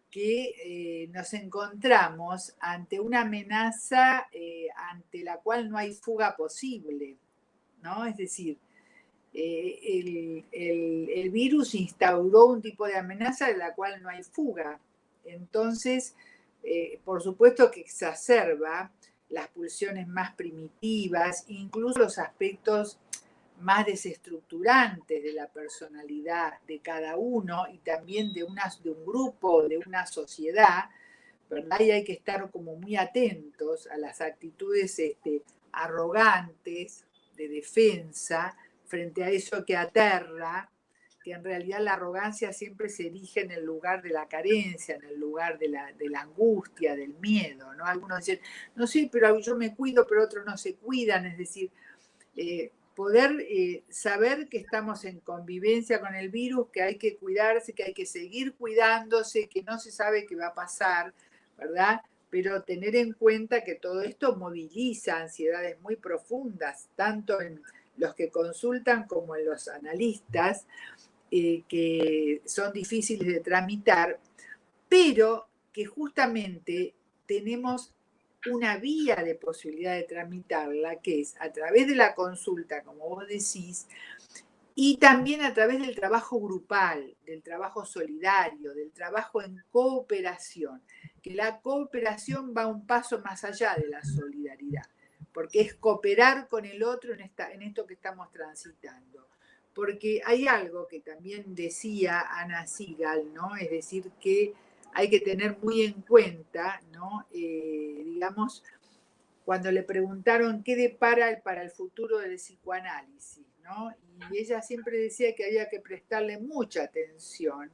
que nos encontramos ante una amenaza ante la cual no hay fuga posible, ¿no? Es decir, el virus instauró un tipo de amenaza de la cual no hay fuga. Entonces, por supuesto que exacerba las pulsiones más primitivas, incluso los aspectos más desestructurantes de la personalidad de cada uno y también de un grupo, de una sociedad, ¿verdad? Y hay que estar como muy atentos a las actitudes arrogantes de defensa frente a eso que aterra, que en realidad la arrogancia siempre se erige en el lugar de la carencia, en el lugar de la angustia, del miedo, ¿no? Algunos dicen, no sé, pero yo me cuido, pero otros no se cuidan, es decir, poder saber que estamos en convivencia con el virus, que hay que cuidarse, que hay que seguir cuidándose, que no se sabe qué va a pasar, ¿verdad? Pero tener en cuenta que todo esto moviliza ansiedades muy profundas, tanto en los que consultan como en los analistas, que son difíciles de tramitar, pero que justamente tenemos una vía de posibilidad de tramitarla, que es a través de la consulta, como vos decís, y también a través del trabajo grupal, del trabajo solidario, del trabajo en cooperación, que la cooperación va un paso más allá de la solidaridad, porque es cooperar con el otro en esto que estamos transitando. Porque hay algo que también decía Ana Sigal, ¿no? Es decir, que hay que tener muy en cuenta, ¿no? Digamos, cuando le preguntaron qué depara para el futuro del psicoanálisis, ¿no? Y ella siempre decía que había que prestarle mucha atención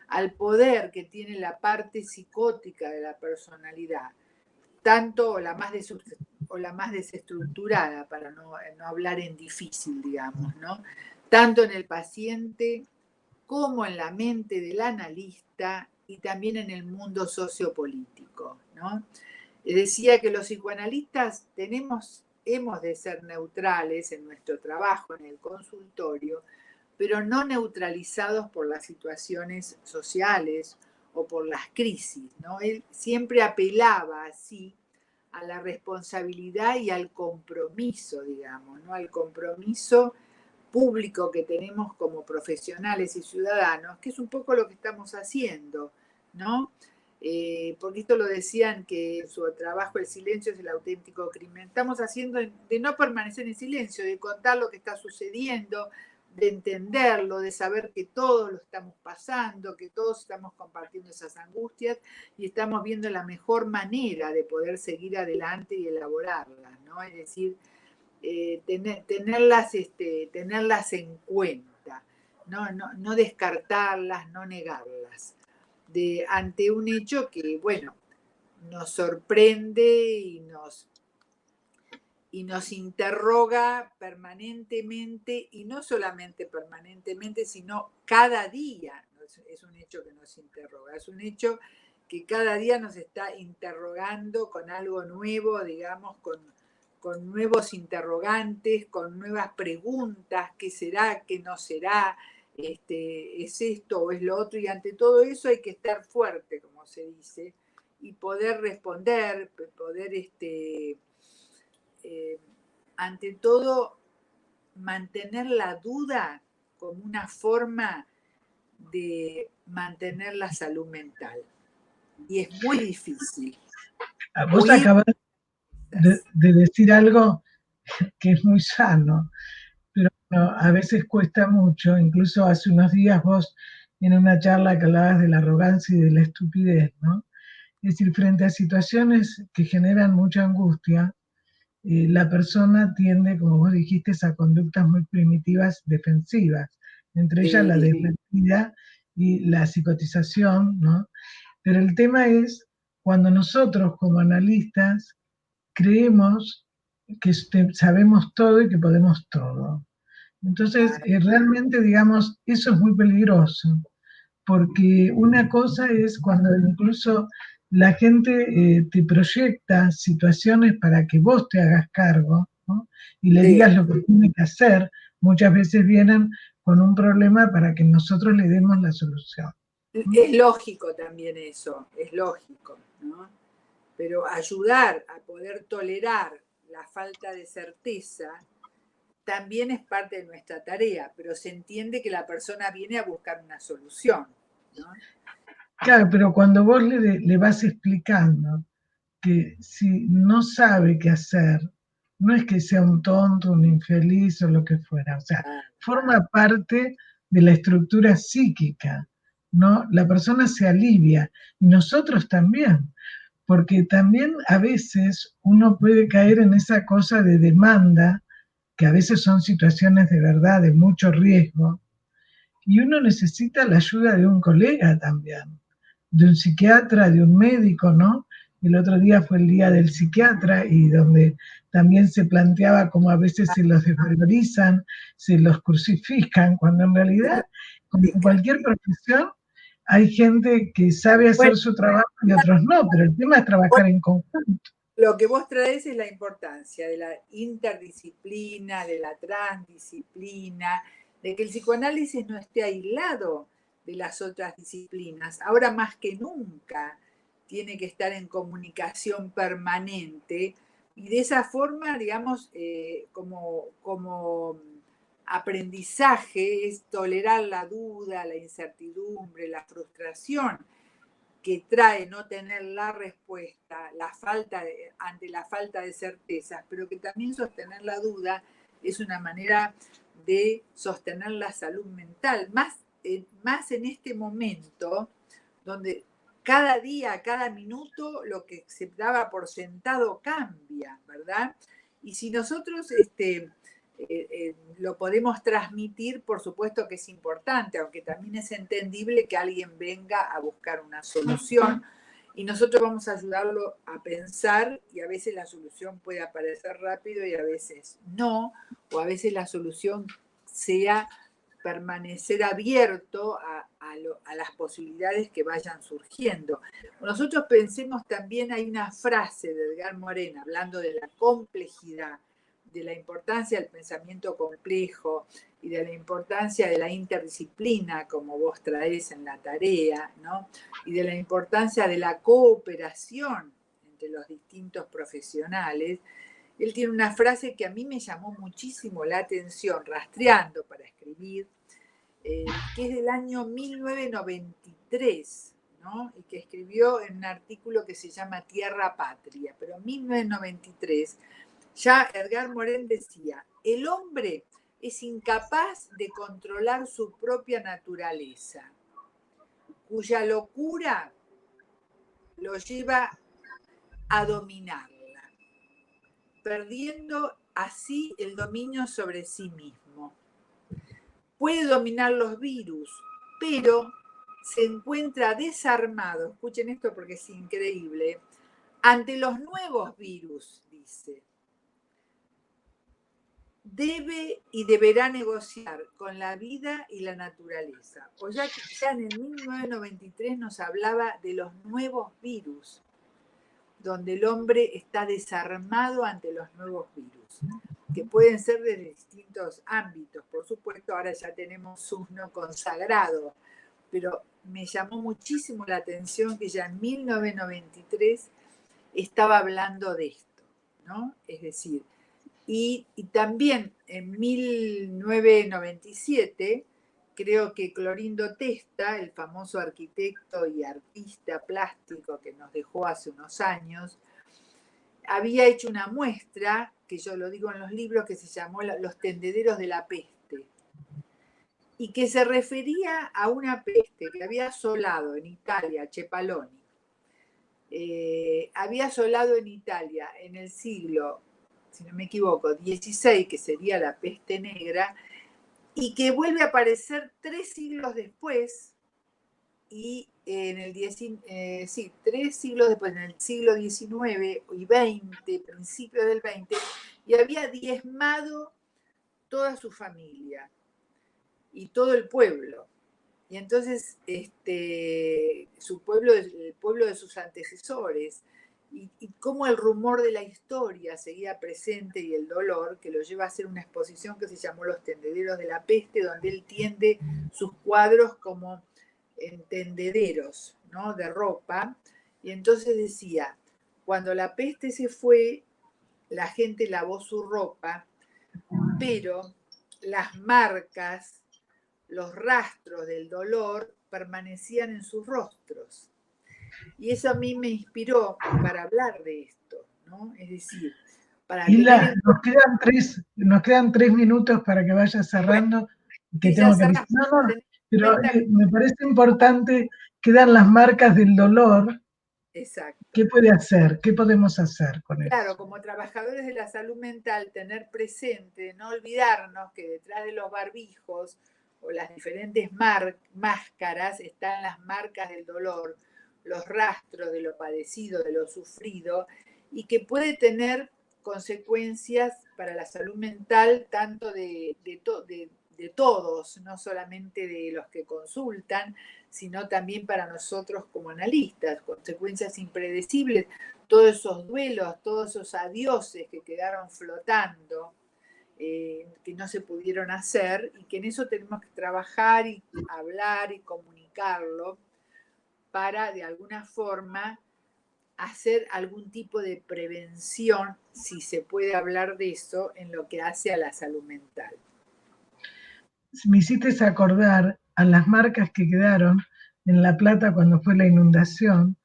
al poder que tiene la parte psicótica de la personalidad, tanto o la más desestructurada, para no hablar en difícil, digamos, ¿no? Tanto en el paciente como en la mente del analista y también en el mundo sociopolítico, ¿no? Decía que los psicoanalistas hemos de ser neutrales en nuestro trabajo, en el consultorio, pero no neutralizados por las situaciones sociales o por las crisis, ¿no? Él siempre apelaba así a la responsabilidad y al compromiso, digamos, ¿no? Al compromiso público que tenemos como profesionales y ciudadanos, que es un poco lo que estamos haciendo, ¿no? Porque esto lo decían que su trabajo, el silencio es el auténtico crimen. Estamos haciendo de no permanecer en silencio, de contar lo que está sucediendo, de entenderlo, de saber que todos lo estamos pasando, que todos estamos compartiendo esas angustias y estamos viendo la mejor manera de poder seguir adelante y elaborarlas, ¿no? Es decir, tenerlas en cuenta, no descartarlas, no negarlas, ante un hecho que, bueno, nos sorprende y nos interroga permanentemente, y no solamente permanentemente, sino cada día es un hecho que nos interroga, es un hecho que cada día nos está interrogando con algo nuevo, digamos, con nuevos interrogantes, con nuevas preguntas, qué será, qué no será, es esto o es lo otro, y ante todo eso hay que estar fuerte, como se dice, y poder responder, poder, ante todo, mantener la duda como una forma de mantener la salud mental. Y es muy difícil. Vos acabas de decir algo que es muy sano, pero a veces cuesta mucho. Incluso hace unos días vos en una charla que hablabas de la arrogancia y de la estupidez, ¿no? Es decir, frente a situaciones que generan mucha angustia, la persona tiende, como vos dijiste, a conductas muy primitivas defensivas, entre ellas la defensiva y la psicotización, ¿no? Pero el tema es cuando nosotros como analistas creemos que sabemos todo y que podemos todo. Entonces, realmente, digamos, eso es muy peligroso, porque una cosa es cuando incluso la gente te proyecta situaciones para que vos te hagas cargo, ¿no? Y le digas lo que tiene que hacer. Muchas veces vienen con un problema para que nosotros le demos la solución. Es lógico también eso, es lógico, ¿no? Pero ayudar a poder tolerar la falta de certeza también es parte de nuestra tarea, pero se entiende que la persona viene a buscar una solución, ¿no? Claro, pero cuando vos le vas explicando que si no sabe qué hacer, no es que sea un tonto, un infeliz o lo que fuera, o sea, forma parte de la estructura psíquica, ¿no? La persona se alivia y nosotros también, porque también a veces uno puede caer en esa cosa de demanda, que a veces son situaciones de verdad de mucho riesgo, y uno necesita la ayuda de un colega también, de un psiquiatra, de un médico, ¿no? El otro día fue el día del psiquiatra y donde también se planteaba cómo a veces se los desvalorizan, se los crucifican, cuando en realidad, como en cualquier profesión, hay gente que sabe hacer su trabajo y otros no, pero el tema es trabajar en conjunto. Lo que vos traes es la importancia de la interdisciplina, de la transdisciplina, de que el psicoanálisis no esté aislado de las otras disciplinas. Ahora más que nunca tiene que estar en comunicación permanente y de esa forma, digamos, como aprendizaje es tolerar la duda, la incertidumbre, la frustración que trae no tener la respuesta, ante la falta de certezas, pero que también sostener la duda es una manera de sostener la salud mental, más en este momento donde cada día, cada minuto, lo que se daba por sentado cambia, ¿verdad? Y si nosotros lo podemos transmitir, por supuesto que es importante, aunque también es entendible que alguien venga a buscar una solución y nosotros vamos a ayudarlo a pensar, y a veces la solución puede aparecer rápido y a veces no, o a veces la solución sea permanecer abierto a las posibilidades que vayan surgiendo. Nosotros pensemos también, hay una frase de Edgar Morin hablando de la complejidad, de la importancia del pensamiento complejo y de la importancia de la interdisciplina, como vos traés en la tarea, ¿no? Y de la importancia de la cooperación entre los distintos profesionales. Él tiene una frase que a mí me llamó muchísimo la atención, rastreando para escribir, que es del año 1993, ¿no? Y que escribió en un artículo que se llama Tierra Patria, pero en 1993 ya Edgar Morin decía, el hombre es incapaz de controlar su propia naturaleza, cuya locura lo lleva a dominarla, perdiendo así el dominio sobre sí mismo. Puede dominar los virus, pero se encuentra desarmado, escuchen esto porque es increíble, ante los nuevos virus, dice. Debe y deberá negociar con la vida y la naturaleza. O ya en el 1993 nos hablaba de los nuevos virus. donde el hombre está desarmado ante los nuevos virus, que pueden ser de distintos ámbitos, por supuesto. Ahora ya tenemos uno consagrado, pero me llamó muchísimo la atención que ya en 1993 estaba hablando de esto, ¿no? Es decir, y también en 1997, creo que Clorindo Testa, el famoso arquitecto y artista plástico que nos dejó hace unos años, había hecho una muestra, que yo lo digo en los libros, que se llamó Los tendederos de la peste, y que se refería a una peste que había asolado en Italia, Cepaloni. Había asolado en Italia en el siglo, si no me equivoco, 16, que sería la peste negra, y que vuelve a aparecer 3 siglos después, y en el 3 siglos después, en el siglo XIX y XX, principios del XX, y había diezmado toda su familia y todo el pueblo. Y entonces su pueblo, el pueblo de sus antecesores, y cómo el rumor de la historia seguía presente y el dolor, que lo lleva a hacer una exposición que se llamó Los tendederos de la peste, donde él tiende sus cuadros como en tendederos, ¿no?, de ropa. Y entonces decía, cuando la peste se fue, la gente lavó su ropa, pero las marcas, los rastros del dolor permanecían en sus rostros. Y eso a mí me inspiró para hablar de esto, ¿no? Es decir, para Hilda, nos quedan 3 minutos para que vayas cerrando. Bueno, que sí, tengo ya que cerramos. no, pero me parece importante, quedan las marcas del dolor. Exacto. ¿Qué puede hacer? ¿Qué podemos hacer con eso? Claro, como trabajadores de la salud mental, tener presente, no olvidarnos que detrás de los barbijos o las diferentes máscaras están las marcas del dolor, los rastros de lo padecido, de lo sufrido, y que puede tener consecuencias para la salud mental tanto de todos, no solamente de los que consultan, sino también para nosotros como analistas, consecuencias impredecibles, todos esos duelos, todos esos adioses que quedaron flotando, que no se pudieron hacer, y que en eso tenemos que trabajar y hablar y comunicarlo para de alguna forma hacer algún tipo de prevención, si se puede hablar de eso, en lo que hace a la salud mental. Me hiciste acordar a las marcas que quedaron en La Plata cuando fue la inundación,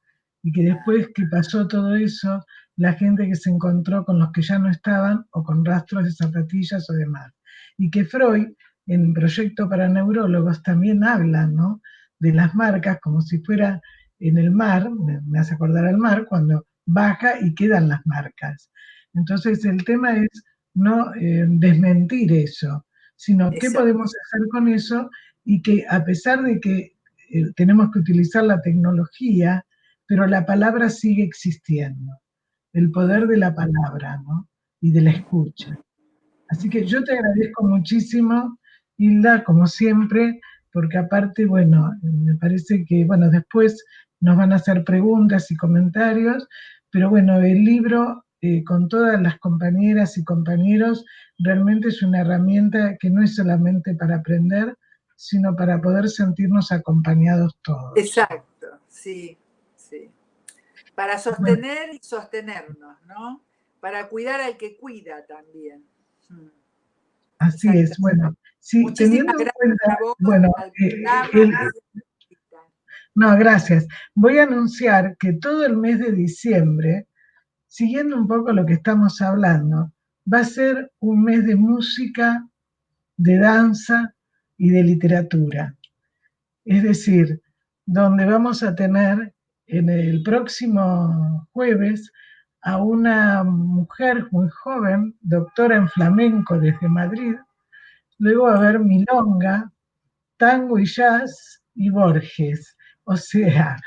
y que después que pasó todo eso, la gente que se encontró con los que ya no estaban o con rastros de zapatillas o demás. Y que Freud, en Proyecto para Neurólogos, también habla, ¿no?, de las marcas como si fuera en el mar, me hace acordar al mar, cuando baja y quedan las marcas. Entonces el tema es no desmentir eso, sino qué podemos hacer con eso, y que a pesar de que tenemos que utilizar la tecnología, pero la palabra sigue existiendo, el poder de la palabra, ¿no?, y de la escucha. Así que yo te agradezco muchísimo, Hilda, como siempre, porque aparte, bueno, me parece que, bueno, después nos van a hacer preguntas y comentarios, pero bueno, el libro, con todas las compañeras y compañeros, realmente es una herramienta que no es solamente para aprender, sino para poder sentirnos acompañados todos. Exacto, sí, sí. Para sostener y sostenernos, ¿no? Para cuidar al que cuida también. Así es, bueno, sí, muchísimas teniendo en gracias cuenta, a vos, bueno, al programa. no, gracias. Voy a anunciar que todo el mes de diciembre, siguiendo un poco lo que estamos hablando, va a ser un mes de música, de danza y de literatura. Es decir, donde vamos a tener en el próximo jueves a una mujer muy joven, doctora en flamenco desde Madrid. Luego va a haber milonga, tango y jazz y Borges. O sea,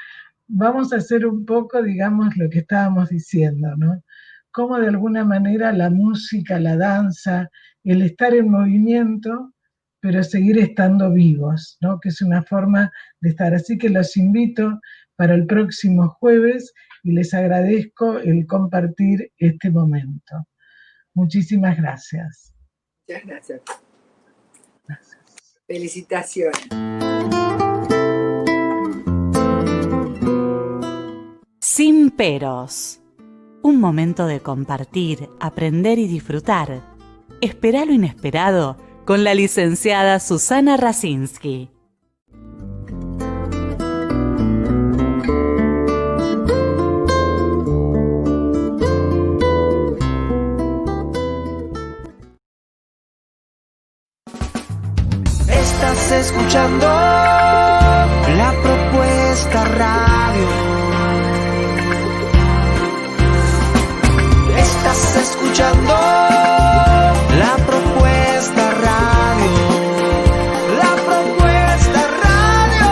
vamos a hacer un poco, digamos, lo que estábamos diciendo, ¿no? Cómo de alguna manera la música, la danza, el estar en movimiento, pero seguir estando vivos, ¿no?, que es una forma de estar. Así que los invito para el próximo jueves y les agradezco el compartir este momento. Muchísimas gracias. Muchas gracias. Gracias. Felicitaciones. Sin peros. Un momento de compartir, aprender y disfrutar. Esperá lo inesperado con la licenciada Susana Rasinski. Estás escuchando La Propuesta Radio. Estás escuchando La Propuesta Radio. La Propuesta Radio.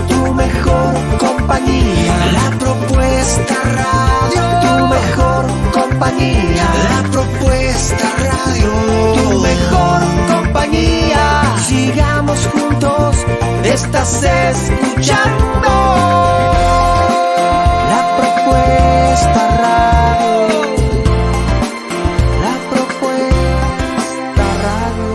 Tu mejor compañía. La Propuesta Radio. Tu mejor compañía. La Propuesta Radio. Tu mejor compañía. Sigamos juntos. Estás escuchando La Propuesta Radio. La Propuesta Radio.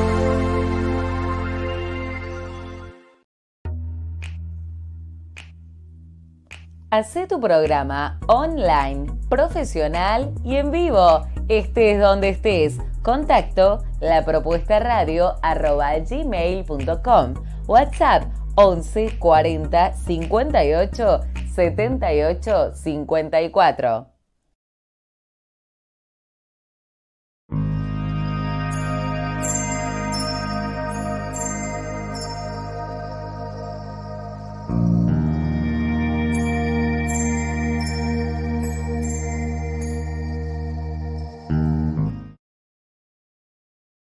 Hacé tu programa online, profesional y en vivo. Estés donde estés. Contacto lapropuestaradio@gmail.com. WhatsApp 11 40 58 78 54.